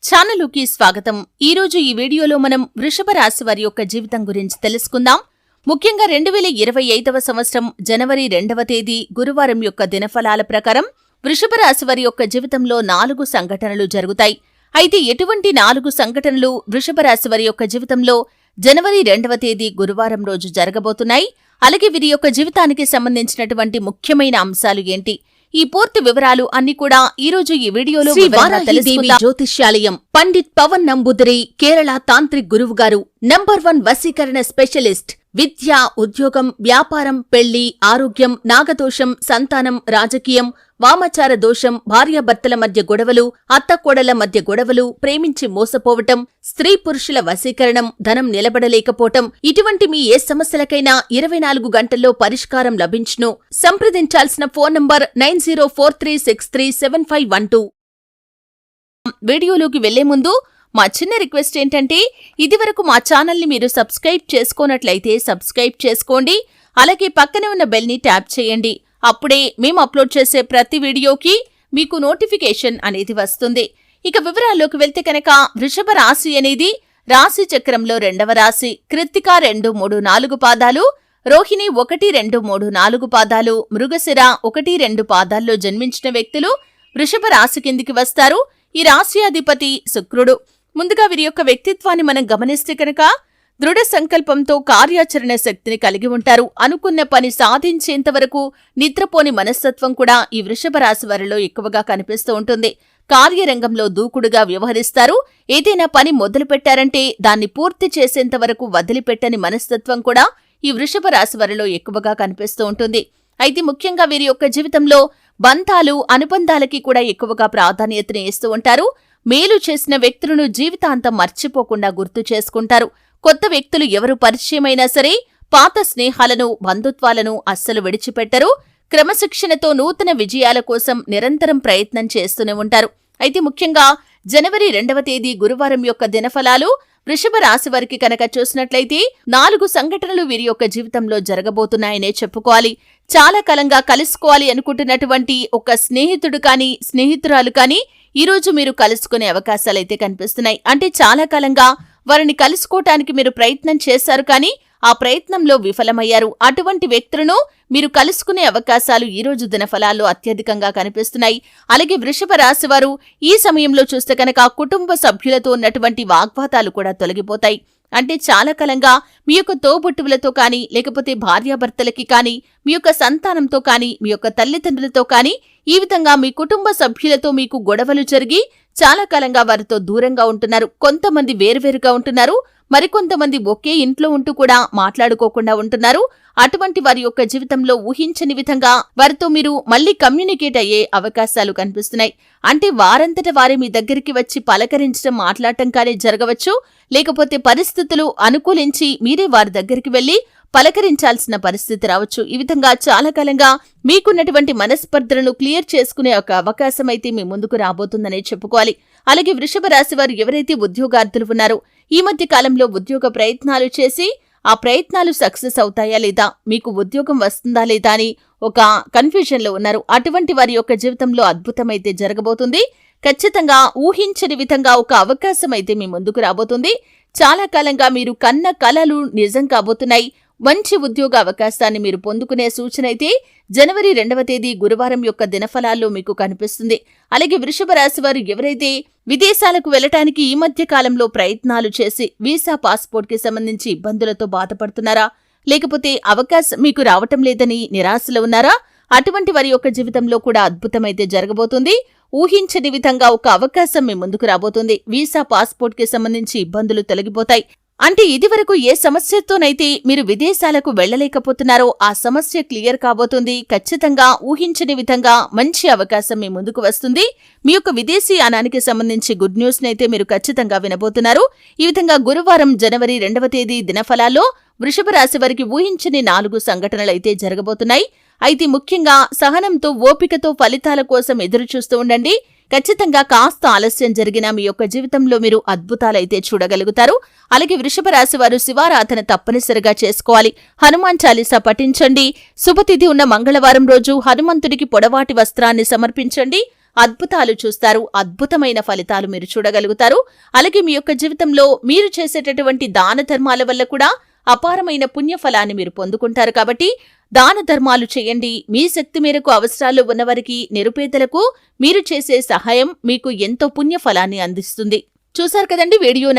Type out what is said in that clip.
ఛానలుకి స్వాగతం. ఈరోజు ఈ వీడియోలో మనం వృషభ రాశి వారి యొక్క జీవితం గురించి తెలుసుకుందాం. ముఖ్యంగా 2025వ సంవత్సరం జనవరి 2వ తేదీ గురువారం యొక్క దినఫలాల ప్రకారం వృషభ రాశి వారి యొక్క జీవితంలో 4 సంఘటనలు జరుగుతాయి. అయితే ఎటువంటి 4 సంఘటనలు వృషభ రాశి వారి యొక్క జీవితంలో జనవరి 2వ తేదీ గురువారం రోజు జరగబోతున్నాయి, అలాగే వీరి యొక్క జీవితానికి సంబంధించినటువంటి ముఖ్యమైన అంశాలు ఏంటి, ఈ పూర్తి వివరాలు అన్ని కూడా ఈరోజు ఈ వీడియోలో జ్యోతిష్యాలయం పండిత్ పవన్ నంబూదిరి కేరళ తాంత్రిక్ గురువు గారు నంబర్ 1 వశీకరణ స్పెషలిస్ట్. విద్య, ఉద్యోగం, వ్యాపారం, పెళ్లి, ఆరోగ్యం, నాగదోషం, సంతానం, రాజకీయం, వామాచార దోషం, భార్యాభర్తల మధ్య గొడవలు, అత్తకోడళ్ల మధ్య గొడవలు, ప్రేమించి మోసపోవటం, స్త్రీ పురుషుల వశీకరణం, ధనం నిలబడలేకపోవటం, ఇటువంటి మీ ఏ సమస్యలకైనా 24 గంటల్లో పరిష్కారం లభించును. సంప్రదించాల్సిన ఫోన్ నంబర్ 9043637512. వీడియోలోకి వెళ్లే ముందు మా చిన్న రిక్వెస్ట్ ఏంటంటే, ఇదివరకు మా ఛానల్ని మీరు సబ్స్క్రైబ్ చేసుకోనట్లయితే సబ్స్క్రైబ్ చేసుకోండి, అలాగే పక్కనే ఉన్న బెల్ని ట్యాప్ చేయండి. అప్పుడే మేము అప్లోడ్ చేసే ప్రతి వీడియోకి మీకు నోటిఫికేషన్ అనేది వస్తుంది. ఇక వివరాల్లోకి వెళ్తే కనుక, వృషభ రాశి అనేది రాశి చక్రంలో 2వ రాశి. కృత్తిక 2, 3, 4 పాదాలు, రోహిణి 1, 2, 3, 4 పాదాలు, మృగశిర 1, 2 పాదాల్లో జన్మించిన వ్యక్తులు వృషభ రాశి కిందికి వస్తారు. ఈ రాశి అధిపతి శుక్రుడు. ముందుగా వీరి యొక్క వ్యక్తిత్వాన్ని మనం గమనిస్తే కనుక, దృఢ సంకల్పంతో కార్యాచరణ శక్తిని కలిగి ఉంటారు. అనుకున్న పని సాధించేంత వరకు నిద్రపోని మనస్తత్వం కూడా ఈ వృషభ రాశి వారిలో ఎక్కువగా కనిపిస్తూ ఉంటుంది. కార్యరంగంలో దూకుడుగా వ్యవహరిస్తారు. ఏదైనా పని మొదలు పెట్టారంటే దాన్ని పూర్తి చేసేంత వరకు వదిలిపెట్టని మనస్తత్వం కూడా ఈ వృషభ రాశి వారిలో ఎక్కువగా కనిపిస్తూ ఉంటుంది. అయితే ముఖ్యంగా వీరి యొక్క జీవితంలో బంధాలు, అనుబంధాలకి కూడా ఎక్కువగా ప్రాధాన్యతని ఇస్తూ ఉంటారు. మేలు చేసిన వ్యక్తులను జీవితాంతం మర్చిపోకుండా గుర్తు చేసుకుంటారు. కొత్త వ్యక్తులు ఎవరు పరిచయమైనా సరే పాత స్నేహాలను, బంధుత్వాలను అస్సలు విడిచిపెట్టరు. క్రమశిక్షణతో నూతన విజయాల కోసం నిరంతరం ప్రయత్నం చేస్తూనే ఉంటారు. అయితే ముఖ్యంగా జనవరి 2వ తేదీ గురువారం యొక్క దినఫలాలు వృషభ రాశి వారికి కనుక చూసినట్లయితే 4 సంఘటనలు వీరి యొక్క జీవితంలో జరగబోతున్నాయనే చెప్పుకోవాలి. చాలా కాలంగా కలుసుకోవాలి అనుకుంటున్నటువంటి ఒక స్నేహితుడు కానీ, స్నేహితురాలు కానీ ఈరోజు మీరు కలుసుకునే అవకాశాలైతే కనిపిస్తున్నాయి. అంటే చాలా కాలంగా వారిని కలుసుకోవటానికి మీరు ప్రయత్నం చేశారు, కానీ ఆ ప్రయత్నంలో విఫలమయ్యారు. అటువంటి వ్యక్తులను మీరు కలుసుకునే అవకాశాలు ఈ రోజు దినఫలాల్లో అత్యధికంగా కనిపిస్తున్నాయి. అలాగే వృషభ రాశి వారు ఈ సమయంలో చూస్తే కనుక కుటుంబ సభ్యులతో ఉన్నటువంటి వాగ్వాదాలు కూడా తొలగిపోతాయి. అంటే చాలా కాలంగా మీ యొక్క తోబుట్టువులతో కానీ, లేకపోతే భార్యాభర్తలకి కానీ, మీ యొక్క సంతానంతో కానీ, మీ యొక్క తల్లిదండ్రులతో కానీ, ఈ విధంగా మీ కుటుంబ సభ్యులతో మీకు గొడవలు జరిగి చాలా కాలంగా వారితో దూరంగా ఉంటున్నారు. కొంతమంది వేరువేరుగా ఉంటున్నారు, మరికొంతమంది ఒకే ఇంట్లో ఉంటూ కూడా మాట్లాడుకోకుండా ఉంటున్నారు. అటువంటి వారి యొక్క జీవితంలో ఊహించని విధంగా వారితో మీరు మళ్లీ కమ్యూనికేట్ అయ్యే అవకాశాలు కనిపిస్తున్నాయి. అంటే వారంతట వారే మీ దగ్గరికి వచ్చి పలకరించడం, మాట్లాడటం కానీ జరగవచ్చు. లేకపోతే పరిస్థితులు అనుకూలించి మీరే వారి దగ్గరికి వెళ్లి పలకరించాల్సిన పరిస్థితి రావచ్చు. ఈ విధంగా చాలా కాలంగా మీకున్నటువంటి మనస్పర్ధలను క్లియర్ చేసుకునే ఒక అవకాశం అయితే మీ ముందుకు రాబోతుందనే చెప్పుకోవాలి. అలాగే వృషభ రాశి వారు ఎవరైతే ఉద్యోగార్థులు ఉన్నారో, ఈ మధ్య కాలంలో ఉద్యోగ ప్రయత్నాలు చేసి ఆ ప్రయత్నాలు సక్సెస్ అవుతాయా లేదా, మీకు ఉద్యోగం వస్తుందా లేదా అని ఒక కన్ఫ్యూజన్ లో ఉన్నారు. అటువంటి వారి యొక్క జీవితంలో అద్భుతమైతే జరగబోతుంది. ఖచ్చితంగా ఊహించని విధంగా ఒక అవకాశం అయితే మీ ముందుకు రాబోతుంది. చాలా కాలంగా మీరు కన్న కలలు నిజం కాబోతున్నాయి. మంచి ఉద్యోగ అవకాశాన్ని మీరు పొందుకునే సూచన అయితే జనవరి 2వ తేదీ గురువారం యొక్క దినఫలాల్లో మీకు కనిపిస్తుంది. అలాగే వృషభ రాశి వారు ఎవరైతే విదేశాలకు వెళ్లటానికి ఈ మధ్య కాలంలో ప్రయత్నాలు చేసి వీసా, పాస్పోర్ట్ కి సంబంధించి ఇబ్బందులతో బాధపడుతున్నారా, లేకపోతే అవకాశం మీకు రావటం లేదని నిరాశలో ఉన్నారా, అటువంటి వారి యొక్క జీవితంలో కూడా అద్భుతమైతే జరగబోతుంది. ఊహించని విధంగా ఒక అవకాశం మీ ముందుకు రాబోతుంది. వీసా, పాస్పోర్ట్ కి సంబంధించి ఇబ్బందులు తొలగిపోతాయి. అంటే ఇదివరకు ఏ సమస్యతోనైతే మీరు విదేశాలకు వెళ్లలేకపోతున్నారో ఆ సమస్య క్లియర్ కాబోతుంది. ఖచ్చితంగా ఊహించని విధంగా మంచి అవకాశం మీ ముందుకు వస్తుంది. మీ యొక్క విదేశీ యానానికి సంబంధించి గుడ్ న్యూస్ నైతే మీరు ఖచ్చితంగా వినబోతున్నారు. ఈ విధంగా గురువారం జనవరి 2వ తేదీ దినఫలాల్లో వృషభ రాశి వారికి ఊహించని 4 సంఘటనలైతే జరగబోతున్నాయి. అయితే ముఖ్యంగా సహనంతో, ఓపికతో ఫలితాల కోసం ఎదురు చూస్తూ ఉండండి. ఖచ్చితంగా కాస్త ఆలస్యం జరిగినా మీ యొక్క జీవితంలో మీరు అద్భుతాలైతే చూడగలుగుతారు. అలాగే వృషభ రాశి వారు శివారాధన తప్పనిసరిగా చేసుకోవాలి. హనుమాన్ చాలీసా పఠించండి. శుభతిథి ఉన్న మంగళవారం రోజు హనుమంతుడికి పొడవాటి వస్త్రాన్ని సమర్పించండి. అద్భుతాలు చూస్తారు. అద్భుతమైన ఫలితాలు మీరు చూడగలుగుతారు. అలాగే మీ యొక్క జీవితంలో మీరు చేసేటటువంటి దాన ధర్మాల వల్ల కూడా అపారమైన పుణ్యఫలాన్ని మీరు పొందుకుంటారు. కాబట్టి దాన ధర్మాలు చేయండి. మీ శక్తి మేరకు అవసరాలు ఉన్నవారికి, నిరుపేదలకు మీరు చేసే సహాయం మీకు ఎంతో పుణ్యఫలాన్ని అందిస్తుంది. చూశారు కదండి వీడియో